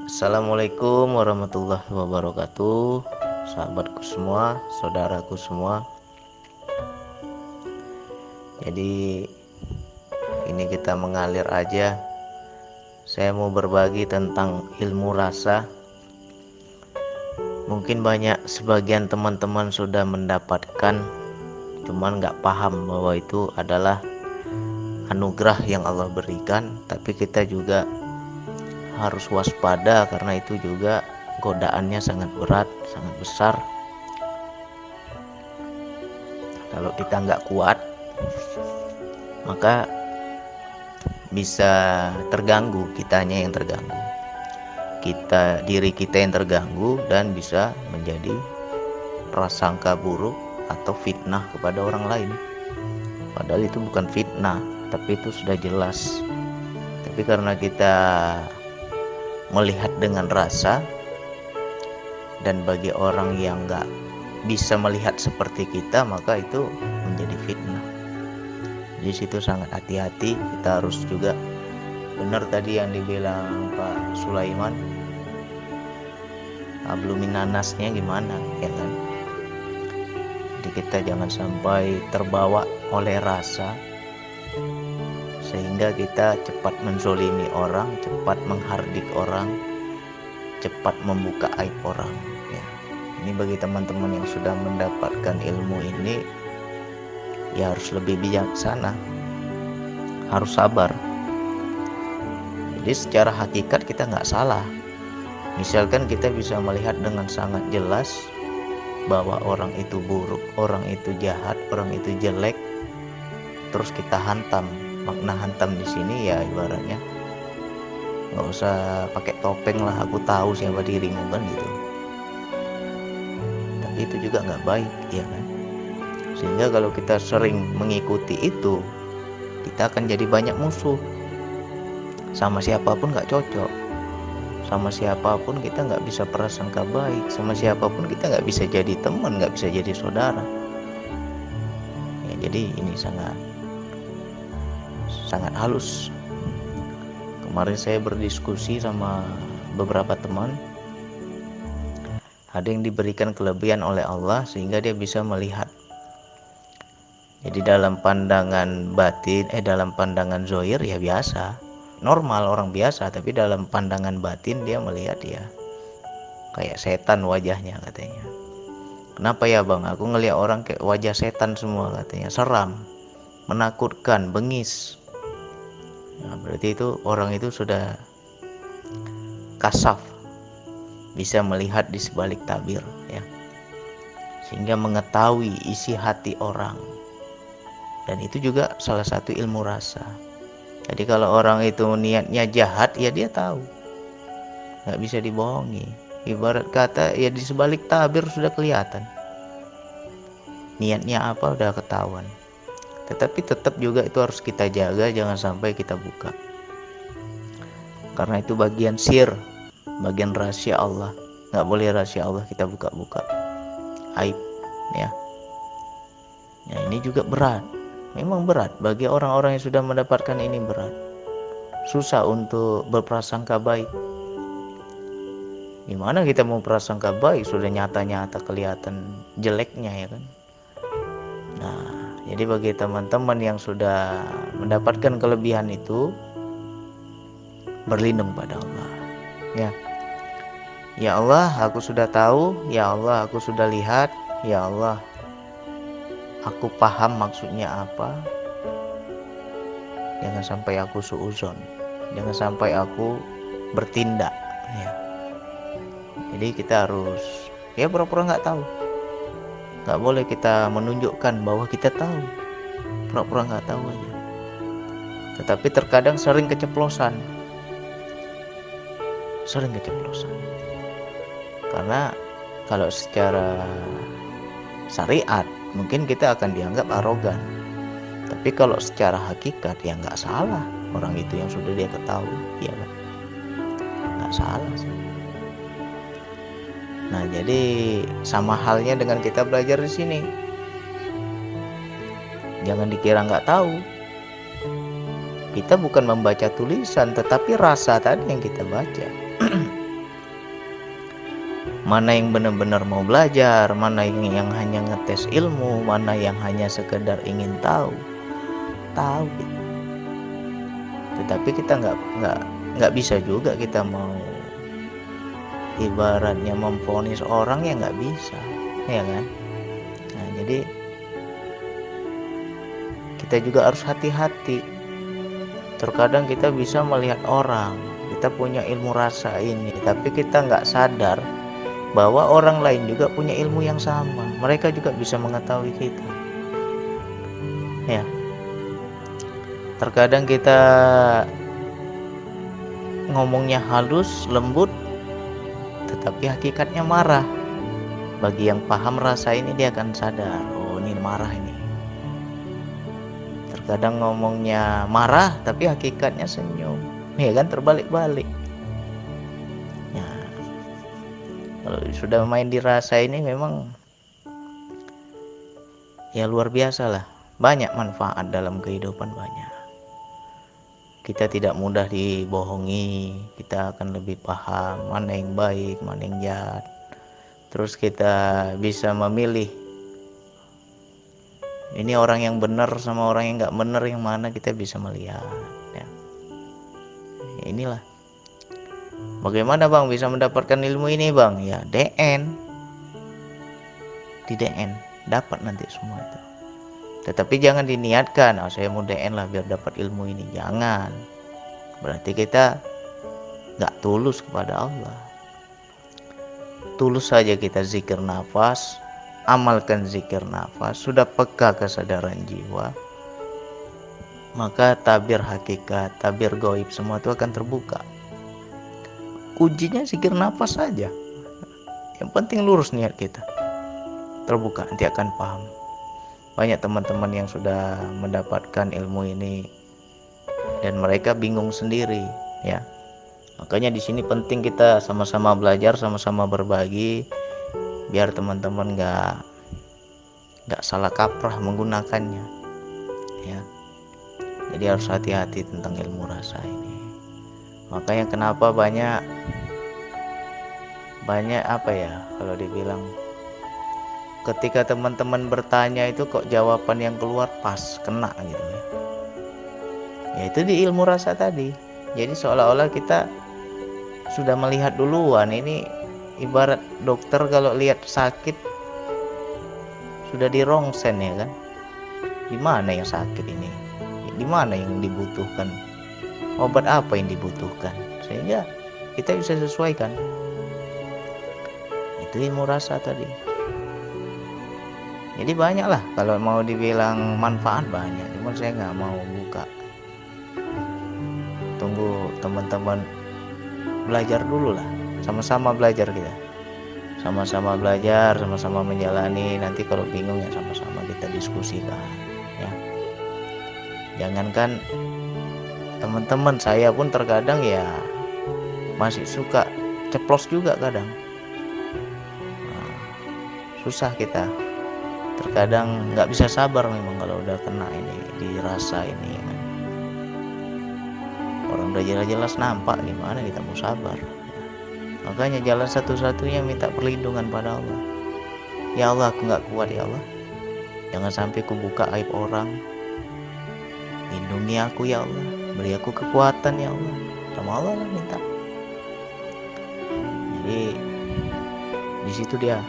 Assalamualaikum warahmatullahi wabarakatuh. Sahabatku semua, saudaraku semua. Jadi ini kita mengalir aja. Saya mau berbagi tentang ilmu rasa. Mungkin sebagian teman-teman sudah mendapatkan, cuman gak paham bahwa itu adalah anugerah yang Allah berikan. Tapi kita juga harus waspada karena itu juga godaannya sangat berat, sangat besar. Kalau kita nggak kuat, maka bisa terganggu, kitanya yang terganggu, diri kita yang terganggu, dan bisa menjadi prasangka buruk atau fitnah kepada orang lain. Padahal itu bukan fitnah, tapi itu sudah jelas. Tapi karena kita melihat dengan rasa, dan bagi orang yang nggak bisa melihat seperti kita, maka itu menjadi fitnah. Di situ sangat hati-hati. Kita harus juga benar tadi yang dibilang Pak Sulaiman, abluminanasnya gimana, ya kan? Jadi kita jangan sampai terbawa oleh rasa sehingga kita cepat menzolimi orang, cepat menghardik orang, cepat membuka aib orang, ya. Ini bagi teman-teman yang sudah mendapatkan ilmu ini, ya harus lebih bijaksana, harus sabar. Jadi secara hakikat kita nggak salah. Misalkan kita bisa melihat dengan sangat jelas bahwa orang itu buruk, orang itu jahat, orang itu jelek, terus kita hantam. Makna hantam di sini ya ibaratnya nggak usah pakai topeng lah, aku tahu siapa dirimu, kan gitu. Tapi itu juga nggak baik, ya kan? Sehingga kalau kita sering mengikuti itu, kita akan jadi banyak musuh. Sama siapapun nggak cocok, sama siapapun kita nggak bisa prasangka baik, sama siapapun kita nggak bisa jadi teman, nggak bisa jadi saudara, ya. Jadi ini sangat halus. Kemarin saya berdiskusi sama beberapa teman. Ada yang diberikan kelebihan oleh Allah sehingga dia bisa melihat. Jadi dalam pandangan batin, dalam pandangan zohir ya biasa, normal, orang biasa. Tapi dalam pandangan batin dia melihat ya kayak setan wajahnya, katanya. Kenapa ya bang? Aku ngelihat orang kayak wajah setan semua, katanya. Seram, menakutkan, bengis. Nah, berarti itu orang itu sudah kasaf, bisa melihat di sebalik tabir, ya, sehingga mengetahui isi hati orang. Dan itu juga salah satu ilmu rasa. Jadi kalau orang itu niatnya jahat, ya dia tahu, nggak bisa dibohongi. Ibarat kata ya di sebalik tabir sudah kelihatan niatnya apa, udah ketahuan. Tetapi tetap juga itu harus kita jaga, jangan sampai kita buka, karena itu bagian sir, bagian rahasia Allah. Nggak boleh rahasia Allah kita buka-buka, aib, ya. Nah ini juga berat, memang berat bagi orang-orang yang sudah mendapatkan ini, berat, susah untuk berprasangka baik. Gimana kita mau prasangka baik sudah nyata-nyata kelihatan jeleknya, ya kan? Nah, jadi bagi teman-teman yang sudah mendapatkan kelebihan itu, berlindung pada Allah, ya. Ya Allah, aku sudah tahu. Ya Allah, aku sudah lihat. Ya Allah, aku paham maksudnya apa. Jangan sampai aku suuzon, jangan sampai aku bertindak, ya. Jadi kita harus ya pura-pura nggak tahu. Nggak boleh kita menunjukkan bahwa kita tahu, pura-pura nggak tahu aja. Tetapi terkadang sering keceplosan, karena kalau secara syariat mungkin kita akan dianggap arogan. Tapi kalau secara hakikat ya nggak salah orang itu yang sudah dia ketahui, ya kan? Nggak salah sih. Nah jadi sama halnya dengan kita belajar di sini. Jangan dikira nggak tahu. Kita bukan membaca tulisan, tetapi rasa tadi yang kita baca. mana yang benar-benar mau belajar, mana yang hanya ngetes ilmu, mana yang hanya sekedar ingin tahu gitu. Tetapi kita nggak bisa juga kita mau ibaratnya memvonis orang, ya nggak bisa, ya kan. Nah, jadi kita juga harus hati-hati. Terkadang kita bisa melihat orang, kita punya ilmu rasa ini, tapi kita nggak sadar bahwa orang lain juga punya ilmu yang sama. Mereka juga bisa mengetahui kita. Ya. Terkadang kita ngomongnya halus, lembut, tetapi hakikatnya marah. Bagi yang paham rasa ini, dia akan sadar, oh ini marah ini. Terkadang ngomongnya marah, tapi hakikatnya senyum. Ya kan, terbalik-balik. Nah, kalau sudah main di rasa ini memang ya luar biasa lah. Banyak manfaat dalam kehidupan, banyak. Kita tidak mudah dibohongi, kita akan lebih paham mana yang baik, mana yang jahat. Terus kita bisa memilih, ini orang yang benar sama orang yang nggak benar, yang mana kita bisa melihat. Ya. Inilah. Bagaimana Bang bisa mendapatkan ilmu ini Bang? Ya DN. Di DN dapat nanti semua itu. Tetapi jangan diniatkan, oh saya mau DN lah biar dapat ilmu ini. Jangan. Berarti kita gak tulus kepada Allah. Tulus saja kita zikir nafas, amalkan zikir nafas, sudah peka kesadaran jiwa, maka tabir hakikat, tabir gaib semua itu akan terbuka. Ujinya zikir nafas saja. Yang penting lurus niat kita. Terbuka, nanti akan paham. Banyak teman-teman yang sudah mendapatkan ilmu ini dan mereka bingung sendiri, ya. Makanya di sini penting kita sama-sama belajar, sama-sama berbagi, biar teman-teman nggak salah kaprah menggunakannya, ya. Jadi harus hati-hati tentang ilmu rasa ini. Makanya kenapa banyak apa ya, kalau dibilang, ketika teman-teman bertanya itu kok jawaban yang keluar pas, kena gitu ya. Ya itu di ilmu rasa tadi. Jadi seolah-olah kita sudah melihat duluan. Ini ibarat dokter kalau lihat sakit sudah dirongsen, ya kan. Di mana yang sakit ini? Di mana yang dibutuhkan? Obat apa yang dibutuhkan? Sehingga kita bisa sesuaikan. Itu ilmu rasa tadi. Jadi banyak lah, kalau mau dibilang manfaat banyak, cuman saya nggak mau buka. Tunggu teman-teman belajar dulu lah, sama-sama belajar kita, sama-sama belajar, sama-sama menjalani. Nanti kalau bingung ya sama-sama kita diskusikan, ya. Jangankan teman-teman, saya pun terkadang ya masih suka ceplos juga kadang. Nah, susah kita. Terkadang nggak bisa sabar memang kalau udah kena ini, dirasa ini, ya kan? Orang udah jelas-jelas nampak, gimana kita mau sabar, ya. Makanya jalan satu-satunya minta perlindungan pada Allah. Ya Allah, aku nggak kuat ya Allah, jangan sampai ku buka aib orang. Lindungi aku ya Allah, beri aku kekuatan ya Allah. Sama Allah lah minta. Jadi di situ dia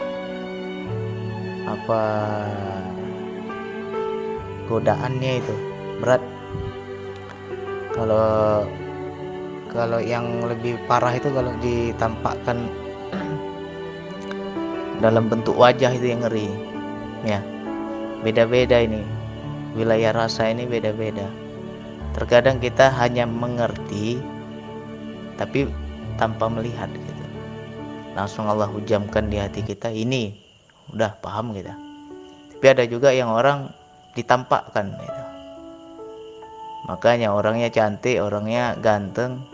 apa godaannya itu berat. Kalau yang lebih parah itu kalau ditampakkan dalam bentuk wajah, itu yang ngeri, ya. Beda-beda ini wilayah rasa ini, beda-beda. Terkadang kita hanya mengerti tapi tanpa melihat gitu. Langsung Allah hujamkan di hati kita, ini udah paham kita. Tapi ada juga yang orang ditampakkan gitu. Makanya orangnya cantik, orangnya ganteng,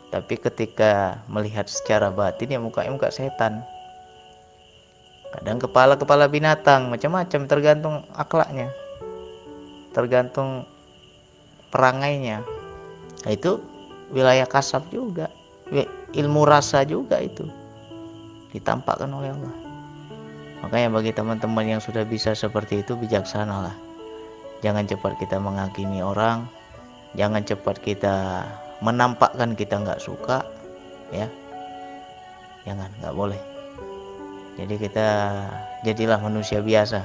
tapi ketika melihat secara batin ya mukanya muka setan. Kadang kepala binatang, macam-macam, tergantung akhlaknya, tergantung perangainya. Nah, itu wilayah kasab juga, ilmu rasa juga itu. ditampakkan oleh Allah. Makanya bagi teman-teman yang sudah bisa seperti itu, bijaksanalah. Jangan cepat kita menghakimi orang, jangan cepat kita menampakkan kita nggak suka, ya. Jangan, nggak boleh. Jadi kita jadilah manusia biasa,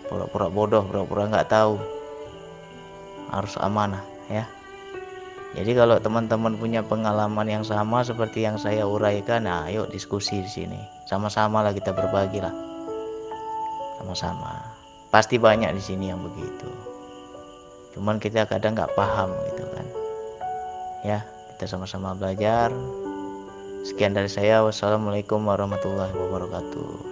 pura-pura bodoh, pura-pura nggak tahu, harus amanah, ya. Jadi kalau teman-teman punya pengalaman yang sama seperti yang saya uraikan, nah ayo diskusi di sini, sama-sama lah kita berbagi lah, sama-sama. Pasti banyak di sini yang begitu. Cuman kita kadang nggak paham gitu kan. Ya, kita sama-sama belajar. Sekian dari saya. Wassalamualaikum warahmatullahi wabarakatuh.